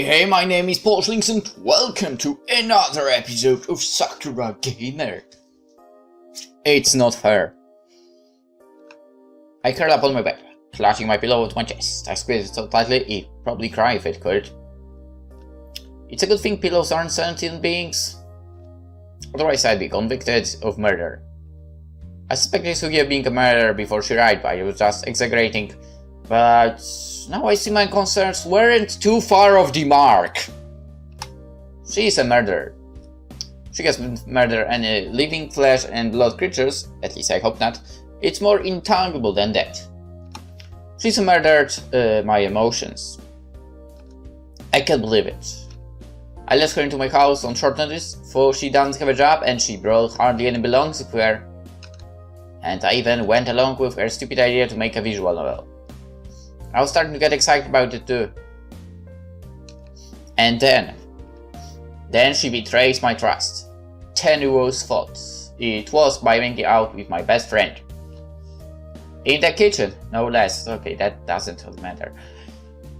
Hey, my name is PolishLynx and welcome to another episode of Sakura Gamer. It's not fair. I curled up on my bed, clutching my pillow with my chest. I squeezed it so tightly it'd probably cry if it could. It's a good thing pillows aren't sentient beings. Otherwise I'd be convicted of murder. I suspected Sugi of being a murderer before she died, but I was just exaggerating. But now I see my concerns weren't too far off the mark. She's a murderer. She can murder any living flesh and blood creatures, at least I hope not. It's more intangible than that. She's murdered my emotions. I can't believe it. I let her into my house on short notice, for she doesn't have a job and she brought hardly any belongings with her. And I even went along with her stupid idea to make a visual novel. I was starting to get excited about it too. And then she betrays my trust. Tenuous fault. It was by making out with my best friend. In the kitchen, no less. Okay, that doesn't really matter.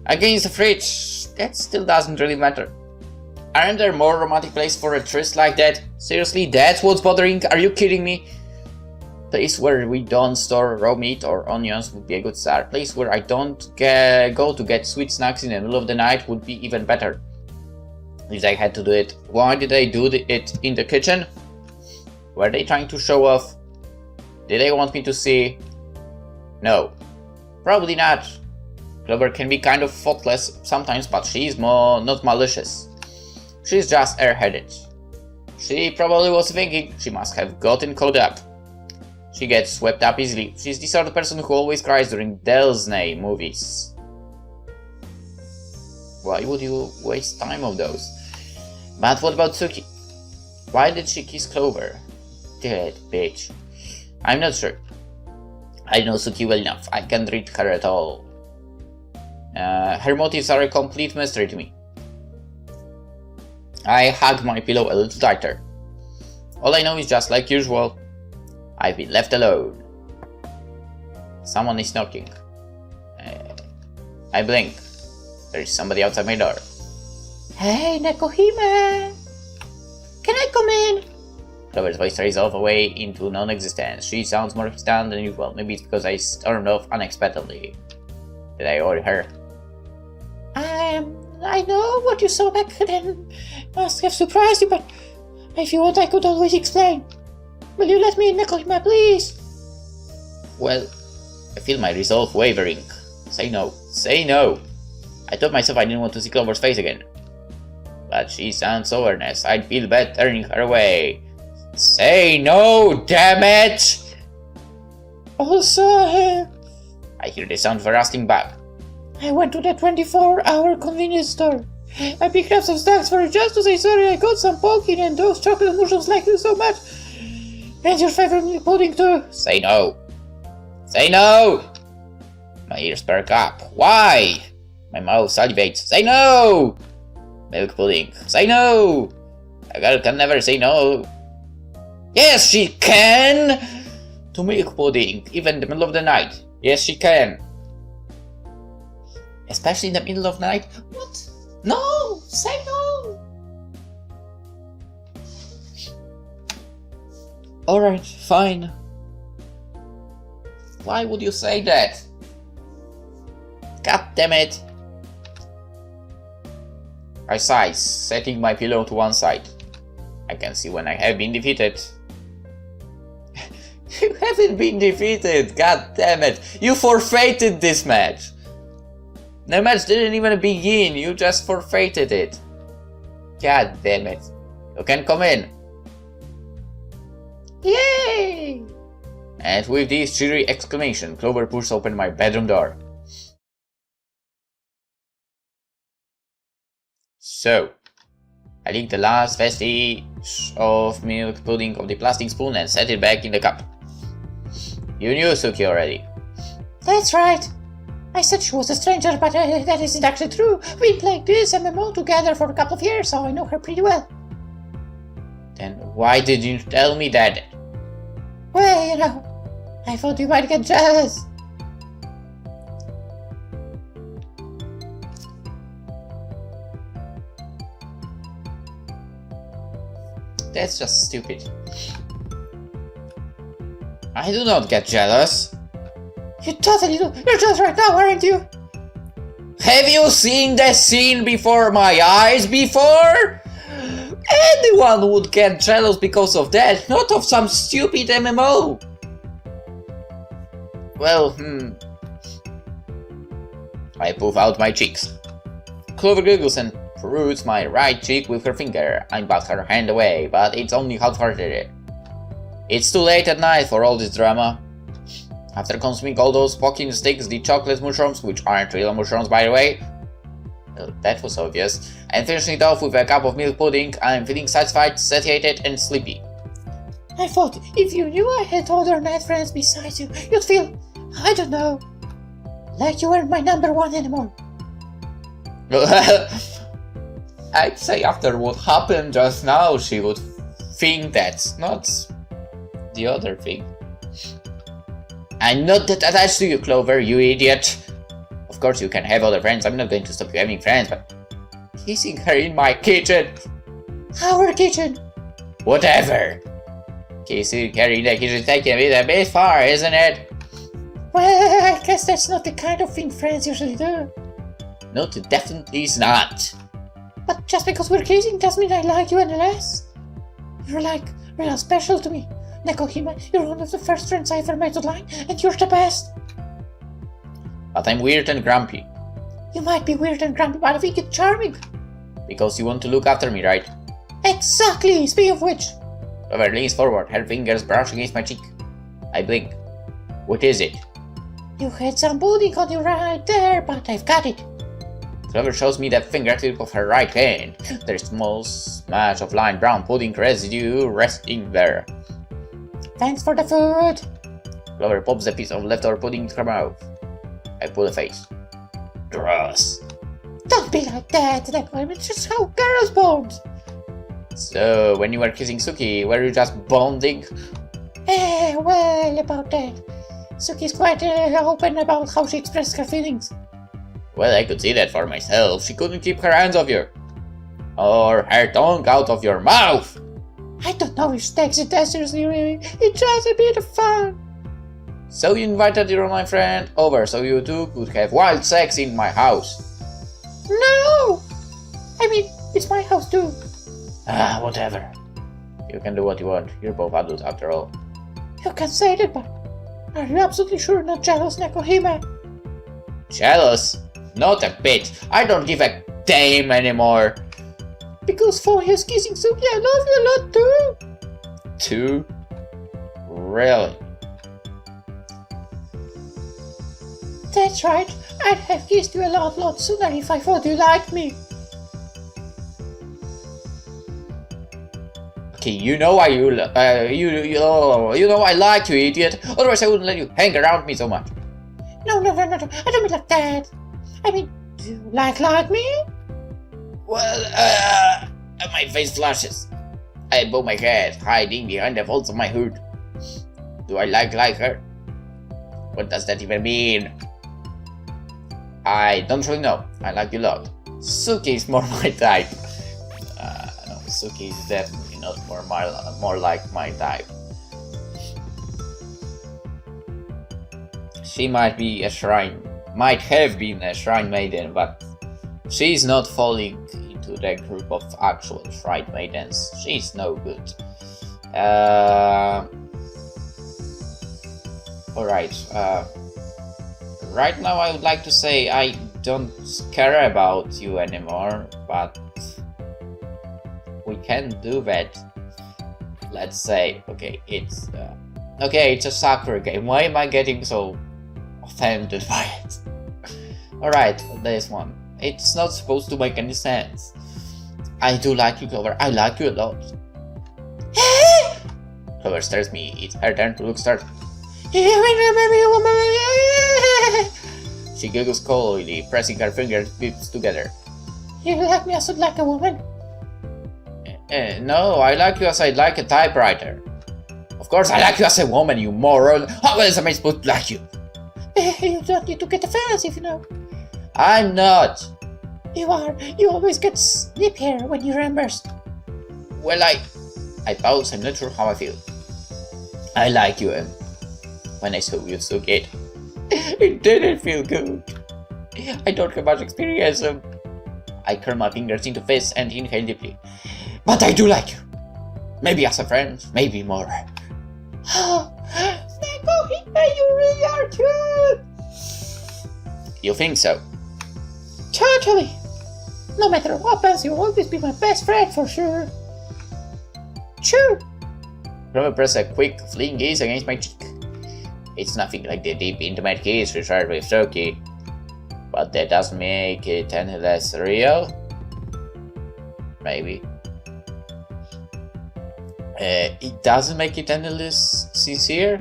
Against the fridge, that still doesn't really matter. Aren't there more romantic places for a tryst like that? Seriously, that's what's bothering? Are you kidding me? Place where we don't store raw meat or onions would be a good start. Place where I don't go to get sweet snacks in the middle of the night would be even better. If they had to do it, why did they do it in the kitchen? Were they trying to show off? Did they want me to see? No, probably not. Clover can be kind of thoughtless sometimes, but she's not malicious. She's just airheaded. She probably was thinking she must have gotten caught up. She gets swept up easily. She's the sort of person who always cries during Disney movies. Why would you waste time on those? But what about Suki? Why did she kiss Clover? Dead bitch. I'm not sure. I know Suki well enough. I can't read her at all. Her motives are a complete mystery to me. I hug my pillow a little tighter. All I know is just like usual. I've been left alone. Someone is knocking. I blink. There's somebody outside my door. Hey, Nekohime! Can I come in? Clover's voice trails off away into non-existence. She sounds more stunned than usual. Maybe it's because I stormed off unexpectedly. Did I worry her? I know what you saw back then must have surprised you, but if you want, I could always explain. Will you let me in, Nekohime, please? Well, I feel my resolve wavering. Say no. Say no! I told myself I didn't want to see Clover's face again. But she sounds so earnest, I'd feel bad turning her away. Say no, damn it! Also, I hear the sound of a rusting bag. I went to the 24-hour convenience store. I picked up some snacks for you just to say sorry. I got some pumpkin and those chocolate mushrooms like you so much. And your favorite milk pudding too. Say no! Say no! My ears perk up. Why? My mouth salivates. Say no! Milk pudding. Say no! A girl can never say no. Yes, she can! To milk pudding, even in the middle of the night. Yes, she can. Especially in the middle of the night. What? No! Say no! Alright, fine. Why would you say that? God damn it! I sigh, setting my pillow to one side. I can see when I have been defeated. You haven't been defeated, god damn it! You forfeited this match! The match didn't even begin, you just forfeited it. God damn it. You can come in. Yay! And with this cheery exclamation, Clover pushed open my bedroom door. So, I licked the last vestige of milk pudding of the plastic spoon and set it back in the cup. You knew Suki already. That's right. I said she was a stranger, but that isn't actually true. We played this MMO together for a couple of years, so I know her pretty well. Then why did you tell me that? Well, you know, I thought you might get jealous. That's just stupid. I do not get jealous. You totally do. You're jealous right now, aren't you? Have you seen the scene before my eyes before? Anyone would get jealous because of that, not of some stupid MMO. Well, I puff out my cheeks. Clover giggles and prods my right cheek with her finger. I bat her hand away, but it's only half-hearted. It's too late at night for all this drama. After consuming all those fucking sticks, the chocolate mushrooms, which aren't real mushrooms by the way, well, that was obvious, and finishing it off with a cup of milk pudding, I'm feeling satisfied, satiated, and sleepy. I thought if you knew I had other night friends besides you, you'd feel, I don't know, like you weren't my number one anymore. I'd say after what happened just now, she would think that's not the other thing. I'm not that attached to you, Clover, you idiot. Of course you can have other friends, I'm not going to stop you having friends, but kissing her in my kitchen. Our kitchen. Whatever. Kissing her in the kitchen taking it a bit far, isn't it? Well, I guess that's not the kind of thing friends usually do. No, it definitely is not. But just because we're kissing doesn't mean I like you any less. You're like real special to me. Nekohime, you're one of the first friends I ever met online, and you're the best. But I'm weird and grumpy. You might be weird and grumpy, but I think it's charming. Because you want to look after me, right? Exactly! Speaking of which... Clover leans forward, her fingers brush against my cheek. I blink. What is it? You had some pudding on you right there, but I've got it. Clover shows me the fingertip of her right hand. There's a small smash of light brown pudding residue resting there. Thanks for the food. Clover pops a piece of leftover pudding into her mouth. I pull a face. Gross. Don't be like that, Nekohime. It's just how girls bond. So, when you were kissing Suki, were you just bonding? Well, about that. Suki's quite open about how she expresses her feelings. Well, I could see that for myself. She couldn't keep her hands off you. Or her tongue out of your mouth. I don't know if she takes it that seriously, really. It's just a bit of fun. So you invited your online friend over so you two could have wild sex in my house. No! I mean, it's my house too. Whatever. You can do what you want. You're both adults after all. You can say that, but are you absolutely sure not jealous, Nekohime? Jealous? Not a bit. I don't give a damn anymore. Because for his kissing Suki, I love you a lot too. Two? Really? That's right. I'd have kissed you a lot sooner if I thought you liked me. Okay, you know I like you, idiot. Otherwise, I wouldn't let you hang around me so much. No. I don't mean like that. I mean, do you like me? Well, my face flashes. I bow my head, hiding behind the folds of my hood. Do I like her? What does that even mean? I don't really know. I like you a lot. Suki is more my type. No, Suki is definitely not more like my type. She might have been a shrine maiden, but she's not falling into the group of actual shrine maidens. She's no good. Alright. Right now I would like to say I don't care about you anymore, but we can do that. Let's say, okay, it's a Sakura game. Why am I getting so offended by it? Alright, this one. It's not supposed to make any sense. I do like you, Clover. I like you a lot. Clover stares me. It's her turn to look startled. She giggles coyly, pressing her fingertips together. You like me as I'd like a woman? No, I like you as I'd like a typewriter. Of course I like you as a woman, you moron. How else am I supposed to like you? You don't need to get offensive, you know. I'm not. You are. You always get snippier when you remember. Well, I pause, I'm not sure how I feel. I like you, when I saw you so good. It didn't feel good. I don't have much experience. I curl my fingers into fists and inhale deeply. But I do like you. Maybe as a friend, maybe more. Nekohime, you really are cute! You think so? Totally! No matter what happens, you'll always be my best friend for sure. Sure! Roma press a quick, fleeting gaze against my cheek. It's nothing like the deep, intimate kiss we shared with Toki. But that doesn't make it any less real? Maybe. It doesn't make it any less sincere?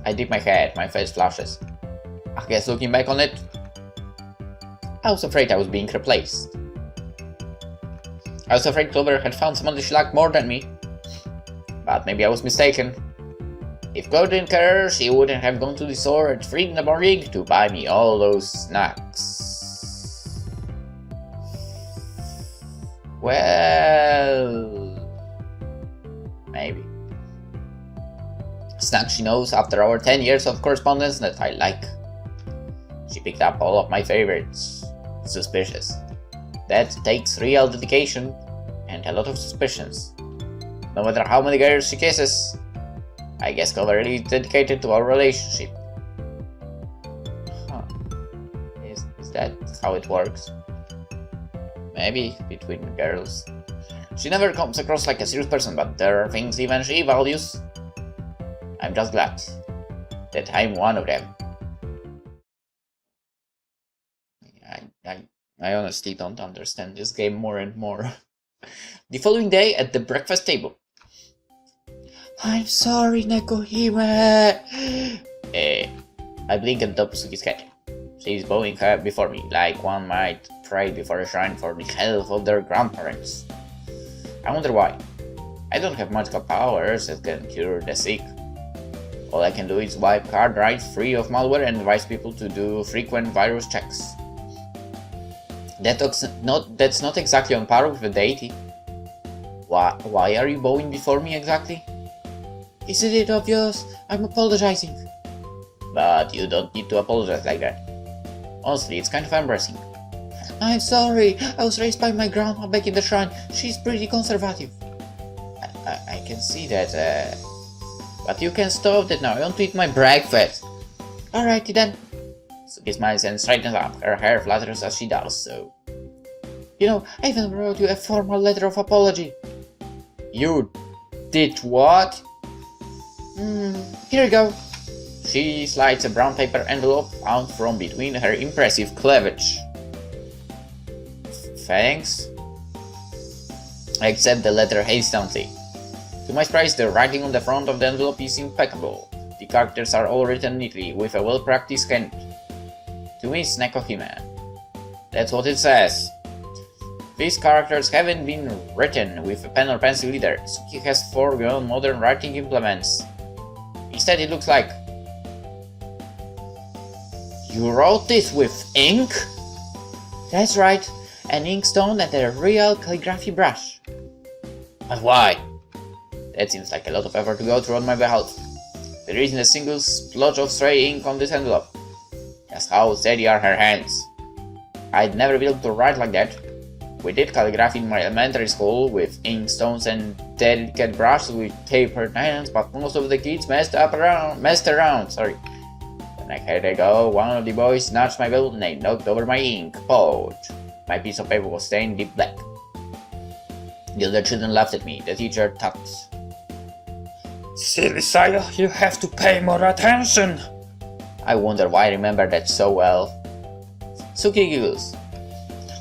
I dip my head, my face flushes. I guess looking back on it, I was afraid I was being replaced. I was afraid Clover had found someone she liked more than me. But maybe I was mistaken. If Chloe didn't care, she wouldn't have gone to the store at 3 in the morning to buy me all those snacks. Well... maybe. Snacks she knows after our 10 years of correspondence that I like. She picked up all of my favorites. Suspicious. That takes real dedication and a lot of suspicions. No matter how many girls she kisses, I guess Clover really is dedicated to our relationship. Huh. Is that how it works? Maybe between girls. She never comes across like a serious person, but there are things even she values. I'm just glad that I'm one of them. I honestly don't understand this game more and more. The following day at the breakfast table. I'm sorry, Nekohime. I blink at Suki's head. She's bowing her before me, like one might pray before a shrine for the health of their grandparents. I wonder why. I don't have magical powers that can cure the sick. All I can do is wipe hard drives free of malware and advise people to do frequent virus checks. That's not exactly on par with the deity. Why are you bowing before me exactly? Isn't it obvious? I'm apologizing. But you don't need to apologize like that. Honestly, it's kind of embarrassing. I'm sorry. I was raised by my grandma back in the shrine. She's pretty conservative. I can see that, but you can stop that now. I want to eat my breakfast. Alrighty then. Suki smiles and straightens up. Her hair flutters as she does so. You know, I even wrote you a formal letter of apology. You did what? Here you go. She slides a brown paper envelope out from between her impressive cleavage. Thanks. I accept the letter hastily. To my surprise, the writing on the front of the envelope is impeccable. The characters are all written neatly, with a well-practiced hand. To Miss Nekohime. That's what it says. These characters haven't been written with a pen or pencil either. Suki has forgone modern writing implements. Instead, it looks like... You wrote this with ink? That's right, an inkstone and a real calligraphy brush. But why? That seems like a lot of effort to go through on my behalf. There isn't a single splotch of stray ink on this envelope. Just how steady are her hands. I'd never be able to write like that. We did calligraphy in my elementary school with inkstones and delicate brushes with tapered hands, but most of the kids messed around. When I had to go, one of the boys snatched my belt and they knocked over my ink pouch. My piece of paper was stained deep black. The other children laughed at me. The teacher tapped. Silly child, you have to pay more attention. I wonder why I remember that so well. Suki giggles.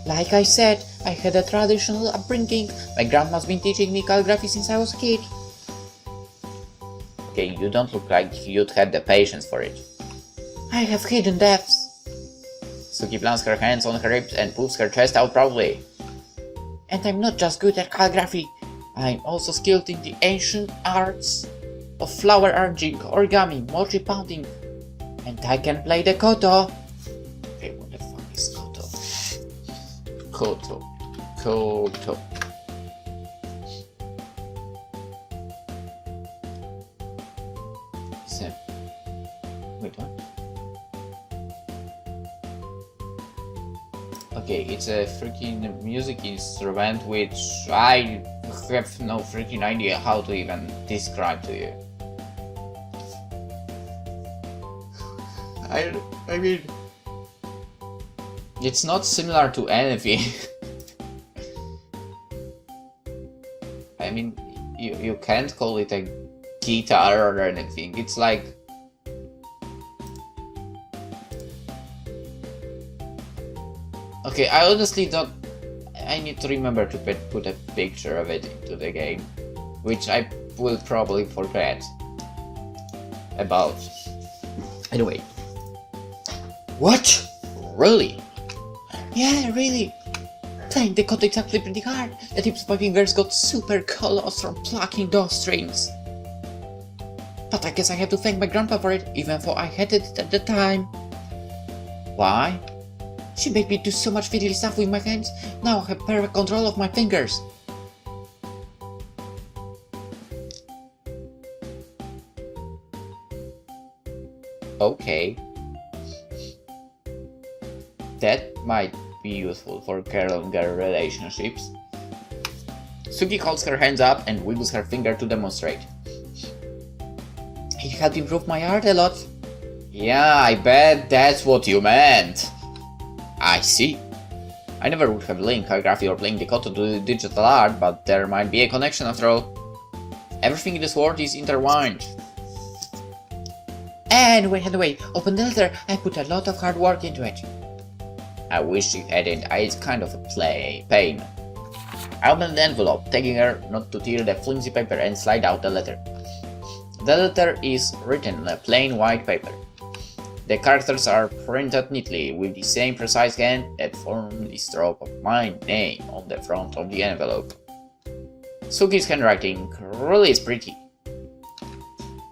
Like I said, I had a traditional upbringing. My grandma's been teaching me calligraphy since I was a kid. Okay, you don't look like you'd had the patience for it. I have hidden depths. Suki plants her hands on her hips and puffs her chest out proudly. And I'm not just good at calligraphy. I'm also skilled in the ancient arts of flower arranging, origami, mochi pounding. And I can play the koto. Okay, what the fuck is koto? Koto. it's a... Wait, what? Okay, it's a freaking music instrument which I have no freaking idea how to even describe to you. I mean... It's not similar to anything. I mean, you can't call it a guitar or anything. It's like... Okay, I honestly don't... I need to remember to put a picture of it into the game, which I will probably forget about. Anyway. What? Really? Yeah, really. Playing the code is actually pretty hard. The tips of my fingers got super callous from plucking those strings. But I guess I have to thank my grandpa for it, even though I hated it at the time. Why? She made me do so much fiddly stuff with my hands. Now I have perfect control of my fingers. Okay. That might be useful for girl and girl relationships. Suki holds her hands up and wiggles her finger to demonstrate. It helped improve my art a lot. Yeah, I bet that's what you meant. I see. I never would have linked calligraphy or playing the code to do digital art, but there might be a connection after all. Everything in this world is intertwined. And wait, open the letter. I put a lot of hard work into it. I wish it hadn't. It's kind of a pain. I opened the envelope, taking care not to tear the flimsy paper and slide out the letter. The letter is written on a plain white paper. The characters are printed neatly with the same precise hand that formed the stroke of my name on the front of the envelope. Suki's handwriting really is pretty.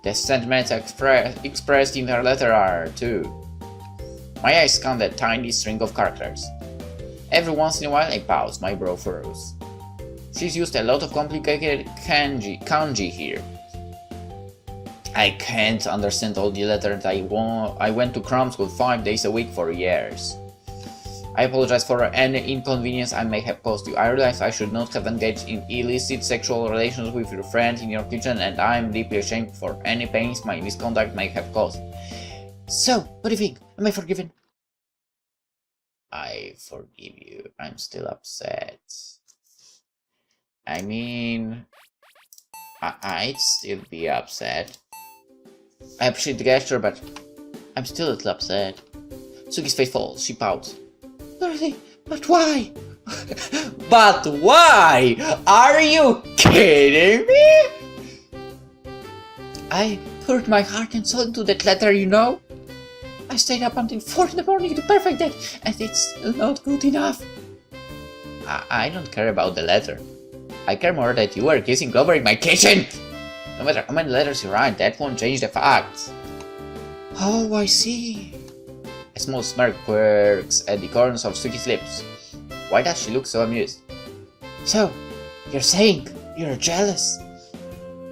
The sentiments expressed in her letter are too. My eyes scan the tiny string of characters. Every once in a while I pause, my brow furrows. She's used a lot of complicated kanji here. I can't understand all the letters I went to cram school 5 days a week for years. I apologize for any inconvenience I may have caused you. I realize I should not have engaged in illicit sexual relations with your friend in your kitchen, and I am deeply ashamed for any pains my misconduct may have caused. So, what do you think? Am I forgiven? I forgive you. I'm still upset. I mean... I'd still be upset. I appreciate the gesture, but I'm still a little upset. Suki's face falls. She pouts. Dorothy, but why? But why? Are you kidding me? I poured my heart and soul into that letter, you know? I stayed up until 4 in the morning to perfect that, and it's still not good enough. I don't care about the letter. I care more that you were kissing Clover in my kitchen! No matter how many letters you write, that won't change the facts. Oh, I see. A small smirk quirks at the corners of Suki's lips. Why does she look so amused? So, you're saying you're jealous?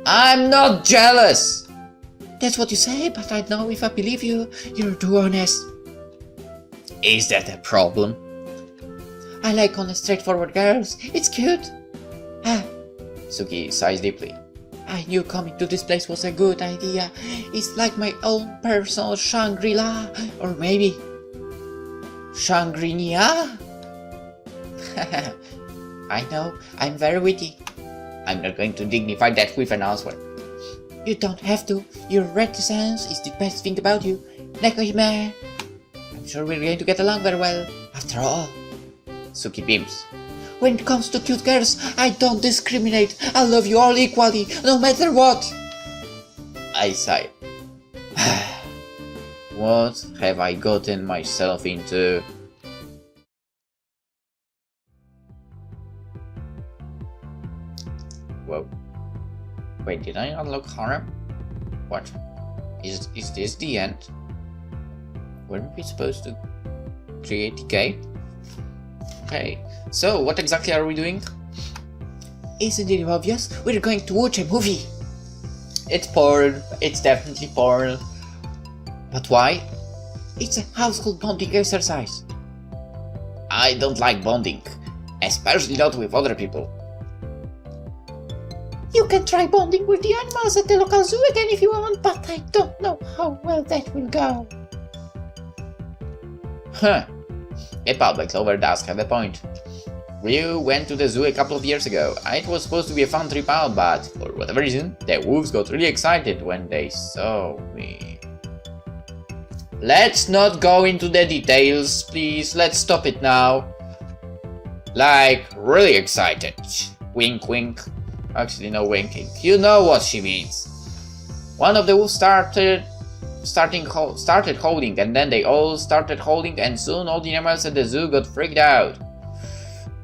I'm not jealous! That's what you say, but I don't know if I believe you. You're too honest. Is that a problem? I like honest, straightforward girls. It's cute. Suki sighs deeply. I knew coming to this place was a good idea. It's like my own personal Shangri-La. Or maybe... Shangri-Nia? I know, I'm very witty. I'm not going to dignify that with an answer. You don't have to. Your reticence is the best thing about you. Nekohime. I'm sure we're going to get along very well. After all. Suki beams. When it comes to cute girls, I don't discriminate. I love you all equally, no matter what. I sigh. What have I gotten myself into? Whoa. Wait, did I unlock harem? What? Is this the end? Weren't we supposed to create the game? Okay, so what exactly are we doing? Isn't it obvious? We're going to watch a movie. It's porn. It's definitely porn. But why? It's a household bonding exercise. I don't like bonding, especially not with other people. You can try bonding with the animals at the local zoo again if you want, but I don't know how well that will go. Huh. A public Clover does have a point. We went to the zoo a couple of years ago. It was supposed to be a fun trip out, but for whatever reason, the wolves got really excited when they saw me. Let's not go into the details, please. Let's stop it now. Like, really excited. Wink, wink. Actually, no winking. You know what she means. One of the wolves started holding, and then they all started holding, and soon all the animals at the zoo got freaked out.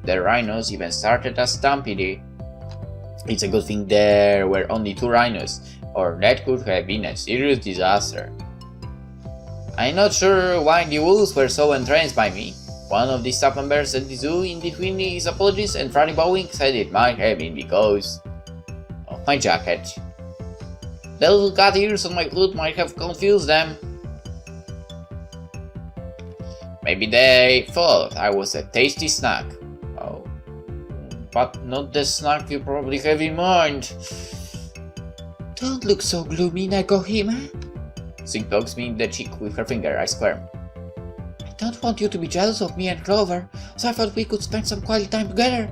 The rhinos even started a stampede. It's a good thing there were only 2 rhinos, or that could have been a serious disaster. I'm not sure why the wolves were so entranced by me. One of the staff members at the zoo, in between his apologies and funny bowing, said it might have been because of my jacket. The little cat ears on my hood might have confused them. Maybe they thought I was a tasty snack. Oh, but not the snack you probably have in mind. Don't look so gloomy, Nekohime. She pokes me in the cheek with her finger. I squirm. I don't want you to be jealous of me and Clover, so I thought we could spend some quality time together.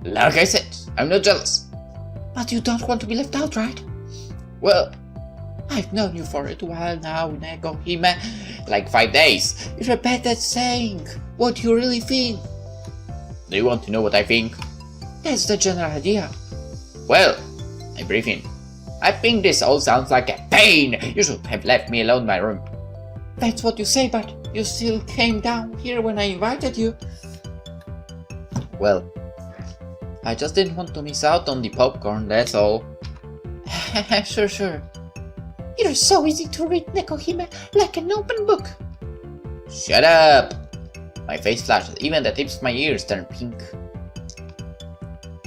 Like I said, I'm not jealous. But you don't want to be left out, right? Well, I've known you for a while now, Nekohime. Like 5 days. You repeat that saying. What do you really think? Do you want to know what I think? That's the general idea. Well, I breathe in. I think this all sounds like a pain. You should have left me alone in my room. That's what you say, but you still came down here when I invited you. Well, I just didn't want to miss out on the popcorn, that's all. Sure. You're so easy to read, Nekohime, like an open book. Shut up! My face flashes, even the tips of my ears turn pink.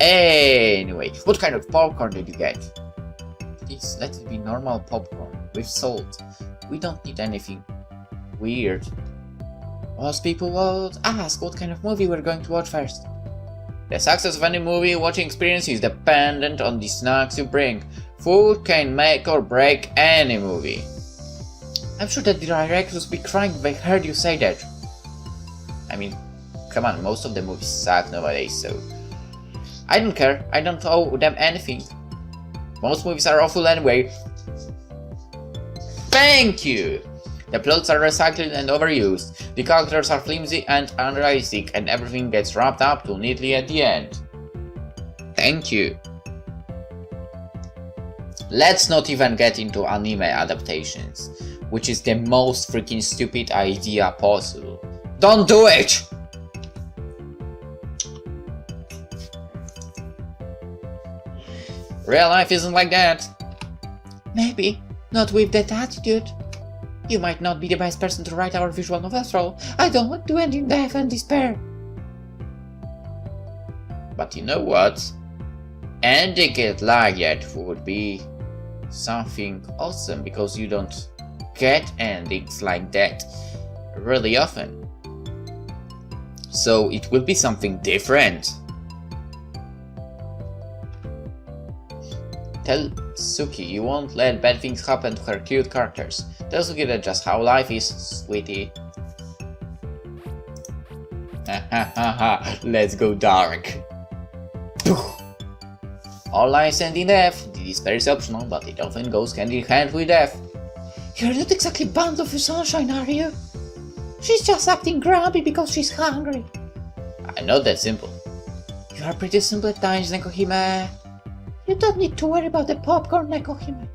Anyway, what kind of popcorn did you get? Please, let it be normal popcorn, with salt. We don't need anything weird. Most people would ask what kind of movie we're going to watch first. The success of any movie watching experience is dependent on the snacks you bring. Food can make or break any movie. I'm sure that the directors would be crying if they heard you say that. I mean, come on, most of the movies suck nowadays, so... I don't care, I don't owe them anything. Most movies are awful anyway. Thank you! The plots are recycled and overused, the characters are flimsy and unrealistic, and everything gets wrapped up too neatly at the end. Thank you. Let's not even get into anime adaptations, which is the most freaking stupid idea possible. Don't do it! Real life isn't like that. Maybe, not with that attitude. You might not be the best person to write our visual novel after all. I don't want to end in death and despair. But you know what? Ending it like that would be something awesome, because you don't get endings like that really often. So it will be something different. Tell Suki you won't let bad things happen to her cute characters. Tell Suki that's just how life is, sweetie. Let's go dark. All lies end in death. Despair is optional, but it often goes hand in hand with death. You're not exactly bound of your sunshine, are you? She's just acting grumpy because she's hungry. I'm not that simple. You are pretty simple at times, Nekohime. You don't need to worry about the popcorn, Nekohime.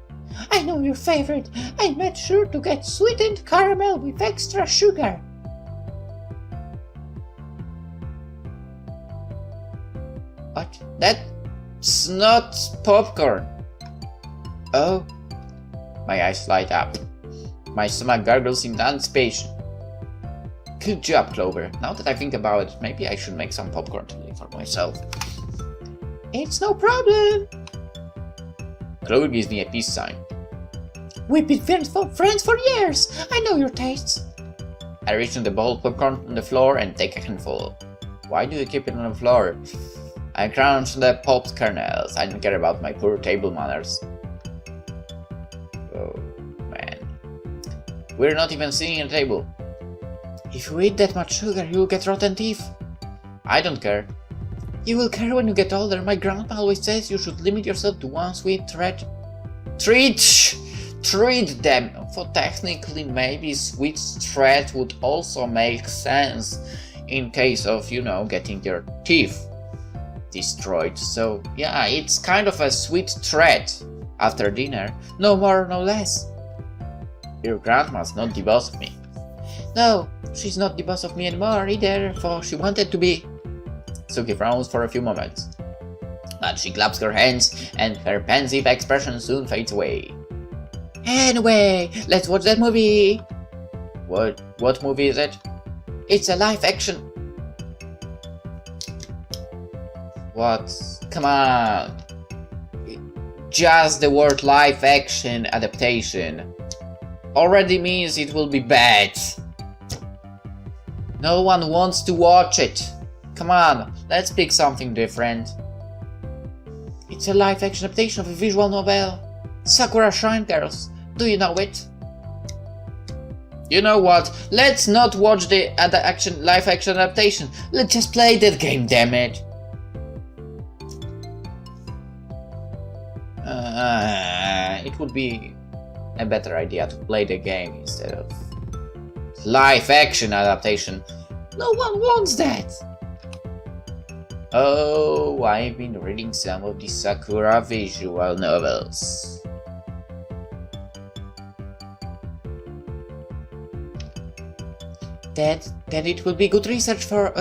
I know your favorite. I made sure to get sweetened caramel with extra sugar. What? That's not popcorn. Oh. My eyes light up. My stomach gurgles in anticipation. Good job, Clover. Now that I think about it, maybe I should make some popcorn today for myself. It's no problem. Chloe gives me a peace sign. We've been friends for years. I know your tastes. I reach in the bowl of popcorn on the floor and take a handful. Why do you keep it on the floor? I crunch the popped kernels. I don't care about my poor table manners. Oh, man. We're not even sitting at a table. If you eat that much sugar, you'll get rotten teeth. I don't care. You will care when you get older. My grandma always says you should limit yourself to one sweet treat. Treat them! For technically, maybe sweet treat would also make sense in case of, getting your teeth destroyed. So, yeah, it's kind of a sweet treat after dinner. No more, no less. Your grandma's not the boss of me. No, she's not the boss of me anymore either, for she wanted to be. Suki frowns for a few moments. But she claps her hands and her pensive expression soon fades away. Anyway, let's watch that movie. What movie is it? It's a live action. What? Come on. Just the word live action adaptation already means it will be bad. No one wants to watch it. Come on, let's pick something different. It's a live action adaptation of a visual novel, Sakura Shrine Girls. Do you know it? You know what? Let's not watch the live action adaptation. Let's just play that game, damn it. It would be a better idea to play the game instead of live action adaptation. No one wants that. Oh, I've been reading some of the Sakura visual novels. Then it will be good research for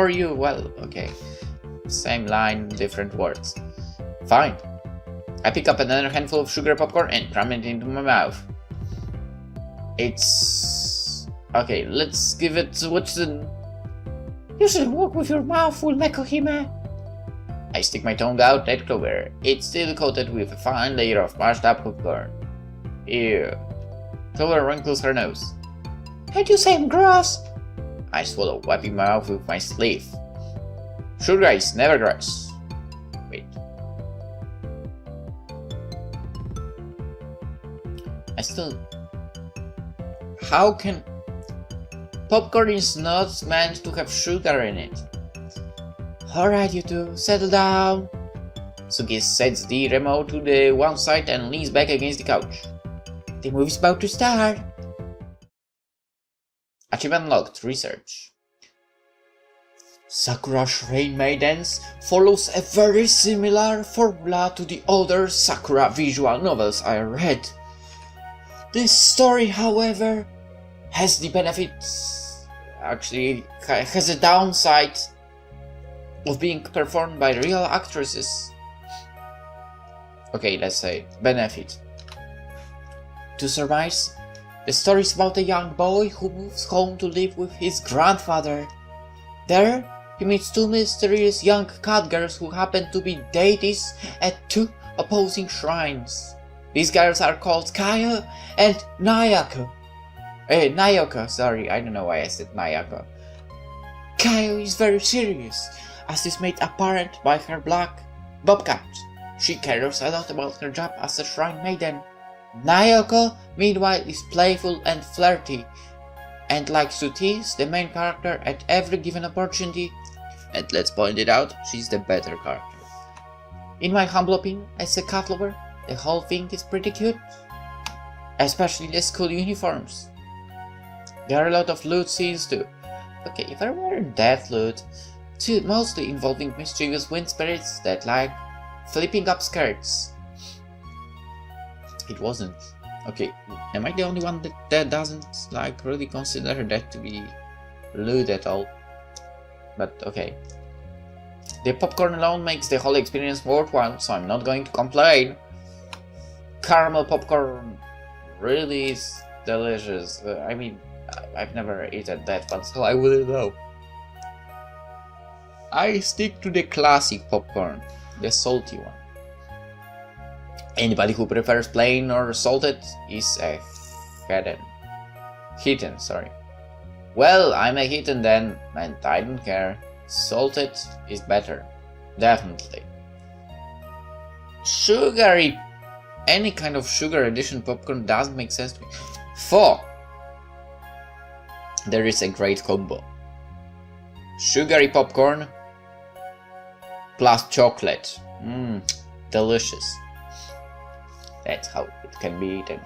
you. Well, okay. Same line, different words. Fine. I pick up another handful of sugar popcorn and cram it into my mouth. It's... okay, let's give it... what's the... You should walk with your mouth full, Nekohime. I stick my tongue out at Clover. It's still coated with a fine layer of mashed up popcorn. Ew. Clover wrinkles her nose. Had you say I'm gross? I swallow, wiping my mouth with my sleeve. Sugar is never gross. Wait. I still... how can... popcorn is not meant to have sugar in it. Alright, you two, settle down. Suki sets the remote to the one side and leans back against the couch. The movie's about to start. Achievement unlocked. Research. Sakura Shrine Maidens follows a very similar formula to the other Sakura visual novels I read. This story, however, has the benefits... actually, has a downside of being performed by real actresses. Okay, let's say benefit. To surmise, the story is about a young boy who moves home to live with his grandfather. There, he meets two mysterious young cat girls who happen to be deities at two opposing shrines. These girls are called Kayo and Nayako. Nayoko, sorry, I don't know why I said Nayako. Kayo is very serious, as is made apparent by her black bobcat. She cares a lot about her job as a shrine maiden. Nayoko, meanwhile, is playful and flirty, and likes to tease the main character at every given opportunity, and let's point it out, she's the better character. In my humble opinion, as a cat lover, the whole thing is pretty cute, especially the school uniforms. There are a lot of loot scenes too. Okay, if I were that loot, too, mostly involving mischievous wind spirits that like flipping up skirts. It wasn't. Okay, am I the only one that doesn't like really consider that to be loot at all? But okay. The popcorn alone makes the whole experience worthwhile, so I'm not going to complain. Caramel popcorn really is delicious. I mean, I've never eaten that one, so I wouldn't know. I stick to the classic popcorn, the salty one. Anybody who prefers plain or salted is a heathen, sorry. Well, I'm a heathen then, and I don't care. Salted is better. Definitely. Sugary. Any kind of sugar addition popcorn doesn't make sense to me. 4. There is a great combo. Sugary popcorn plus chocolate. Delicious. That's how it can be eaten.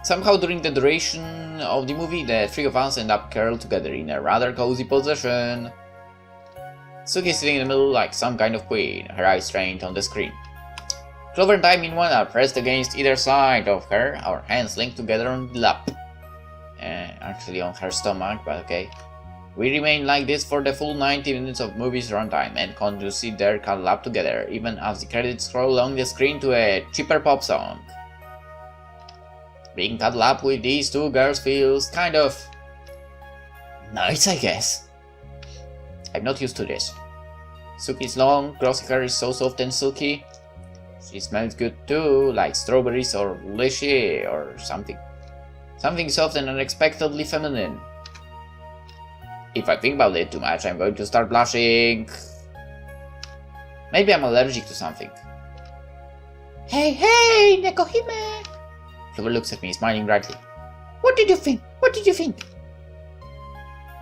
Somehow during the duration of the movie, the three of us end up curled together in a rather cozy position. Suki is sitting in the middle like some kind of queen, her eyes trained on the screen. Clover and I, meanwhile, are pressed against either side of her, our hands linked together on the lap. Actually on her stomach, but okay. We remain like this for the full 90 minutes of movie's runtime and continue to sit there cuddled up together, even as the credits scroll along the screen to a cheaper pop song. Being cuddled up with these two girls feels kind of nice, I guess. I'm not used to this. Suki's long, glossy hair is so soft and silky. She smells good too, like strawberries or lychee or something. Something soft and unexpectedly feminine. If I think about it too much, I'm going to start blushing. Maybe I'm allergic to something. Hey, Nekohime! Clover looks at me, smiling brightly. What did you think?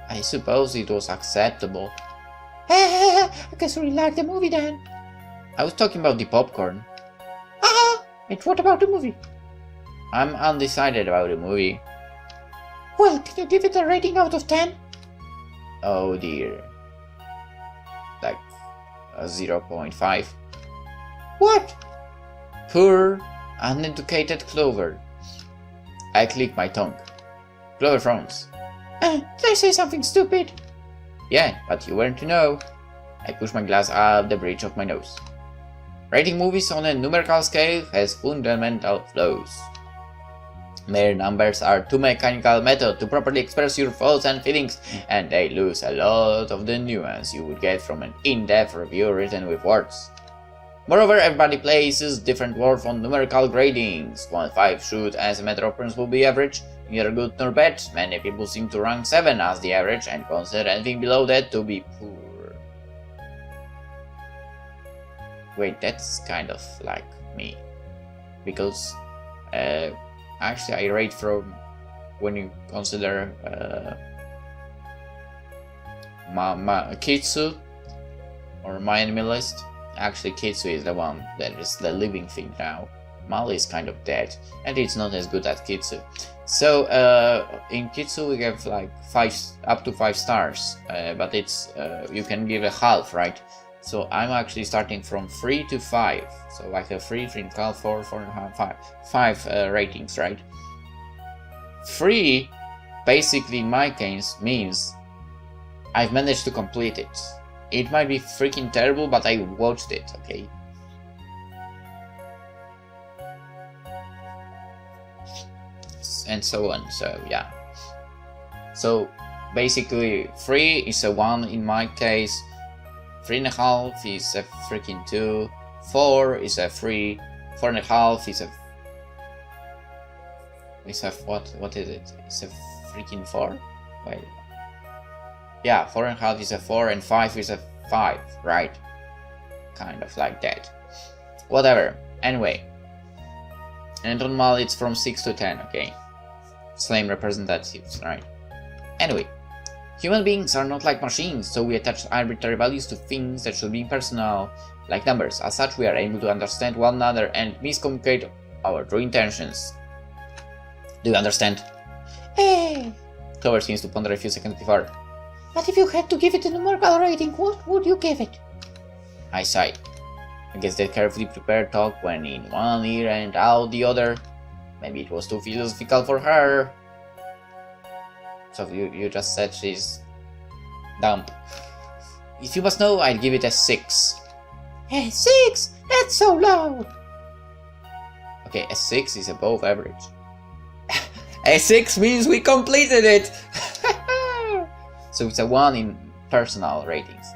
I suppose it was acceptable. I guess we like the movie then. I was talking about the popcorn. And what about the movie? I'm undecided about the movie. Well, can you give it a rating out of 10? Oh dear. Like a 0.5. What? Poor, uneducated Clover. I click my tongue. Clover frowns. Did I say something stupid? Yeah, but you weren't to know. I push my glass up the bridge of my nose. Rating movies on a numerical scale has fundamental flaws. Mere numbers are too mechanical method to properly express your thoughts and feelings, and they lose a lot of the nuance you would get from an in-depth review written with words. Moreover, everybody places different worth on numerical gradings. 1-5 should, as a matter of principle, be average, neither good nor bad. Many people seem to rank 7 as the average and consider anything below that to be poor. Wait, that's kind of like me. Because, actually I rate from, when you consider, Kitsu, or my enemy list. Actually, Kitsu is the one that is the living thing now. Mali is kind of dead, and it's not as good as Kitsu. So, in Kitsu we have like up to 5 stars, but it's, you can give a half, right? So I'm actually starting from 3 to 5. So like a 3, 3.5, 4, 4.5, 5 ratings, right? 3, basically in my case, means I've managed to complete it. It might be freaking terrible, but I watched it, okay? And so on, so yeah. So basically 3 is a 1 in my case, 3.5 is a freaking 2, 4 is a 3, 4.5 is a what is it? It's a freaking 4? Wait. Yeah, 4.5 is a 4 and 5 is a 5, right? Kind of like that. Whatever. Anyway. And on Mal it's from 6 to 10, okay? Same representatives, right? Anyway. Human beings are not like machines, so we attach arbitrary values to things that should be impersonal, like numbers. As such, we are able to understand one another and miscommunicate our true intentions. Do you understand? Clover seems to ponder a few seconds before. But if you had to give it a numerical rating, what would you give it? I sighed. I guess that carefully prepared talk went in one ear and out the other. Maybe it was too philosophical for her. So you just said she's dumb. If you must know, I'd give it a 6. A 6? That's so low! Okay, a 6 is above average. A 6 means we completed it! So it's a 1 in personal ratings.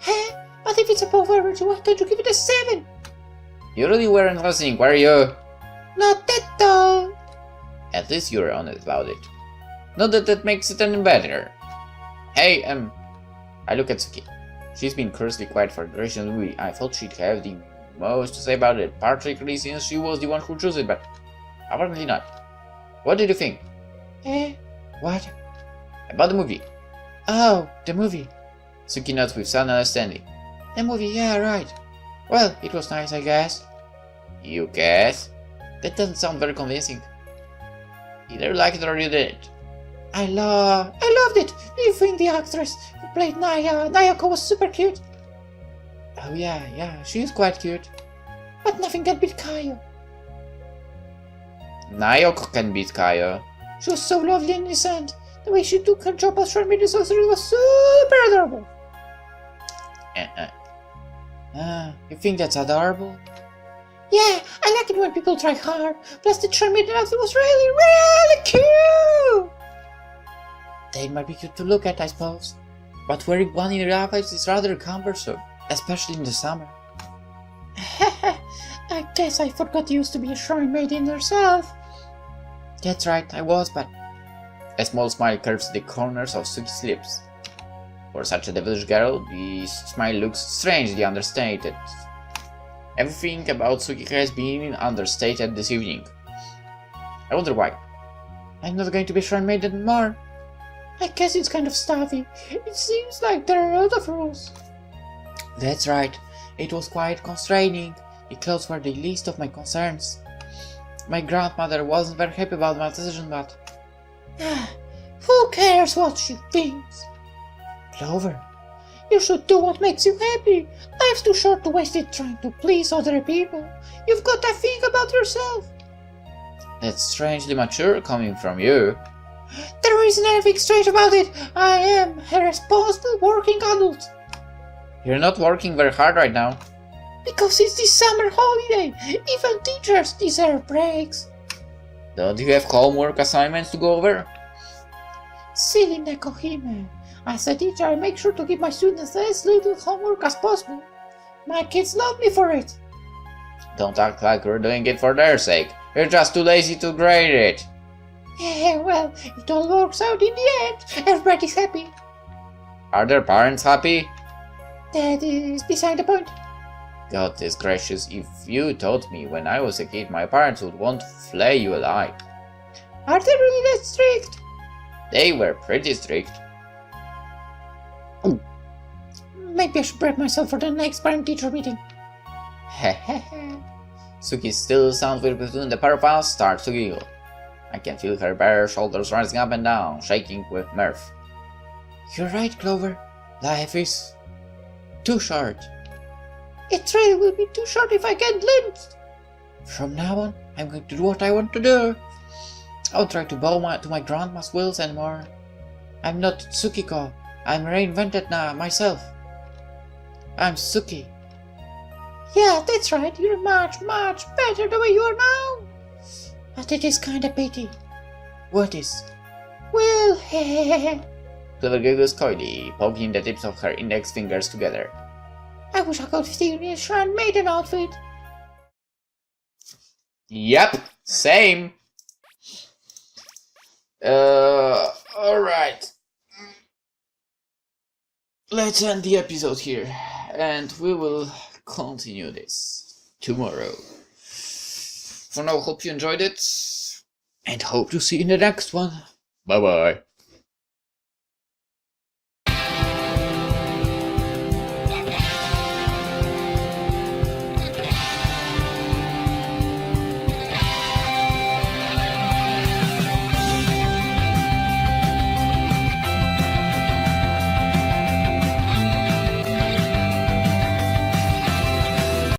Huh? But if it's above average, why don't you give it a 7? You really weren't listening, were you? Not at all. At least you're honest about it. Not that that makes it any better. Hey, I look at Suki. She's been curiously quiet for the duration of the movie. I thought she'd have the most to say about it, particularly since she was the one who chose it, but apparently not. What did you think? What? About the movie. Oh, the movie. Suki nods with some understanding. The movie, yeah, right. Well, it was nice, I guess. You guess? That doesn't sound very convincing. Either like it or you didn't. I loved it. Do you think the actress who played Nayako was super cute? Oh yeah, she is quite cute. But nothing can beat Kayo. Nayako can beat Kayo. She was so lovely and innocent. The way she took her job as Shrine Sorcerer was super adorable. You think that's adorable? Yeah, I like it when people try hard. Plus the Shrine outfit was really cute. They might be cute to look at, I suppose. But wearing one in real life is rather cumbersome, especially in the summer. I guess I forgot you used to be a shrine maiden yourself. That's right, I was, but... A small smile curves the corners of Suki's lips. For such a devilish girl, the smile looks strangely understated. Everything about Suki has been understated this evening. I wonder why. I'm not going to be shrine maiden anymore. I guess it's kind of stuffy. It seems like there are a lot of rules. That's right. It was quite constraining. The clothes were the least of my concerns. My grandmother wasn't very happy about my decision, but... Who cares what she thinks? Clover. You should do what makes you happy. Life's too short to waste it trying to please other people. You've got to think about yourself. That's strangely mature coming from you. There isn't anything strange about it. I am a responsible working adult. You're not working very hard right now. Because it's the summer holiday. Even teachers deserve breaks. Don't you have homework assignments to go over? Silly Nekohime. As a teacher, I make sure to give my students as little homework as possible. My kids love me for it. Don't act like you're doing it for their sake. You're just too lazy to grade it. Yeah, well, it all works out in the end. Everybody's happy. Are their parents happy? That is beside the point. Goodness gracious, if you told me when I was a kid my parents would want to flay you alive. Are they really that strict? They were pretty strict. Maybe I should prep myself for the next parent-teacher meeting. Hehehe. Suki still sounds weird between the pair of us starts to giggle. I can feel her bare shoulders rising up and down, shaking with mirth. You're right, Clover. Life is too short. It really will be too short if I get lynched. From now on, I'm going to do what I want to do. I won't try to bow to my grandma's wills anymore. I'm not Tsukiko. I'm reinvented now myself. I'm Suki. Yeah, that's right. You're much better the way you are now. But it is kinda pity. What is? Well, hehehe. Clover giggles coyly, poking the tips of her index fingers together. I wish I could steal a Shrine Maiden outfit. Yep, same. Alright. Let's end the episode here, and we will continue this tomorrow. For now, hope you enjoyed it, and hope to see you in the next one. Bye bye.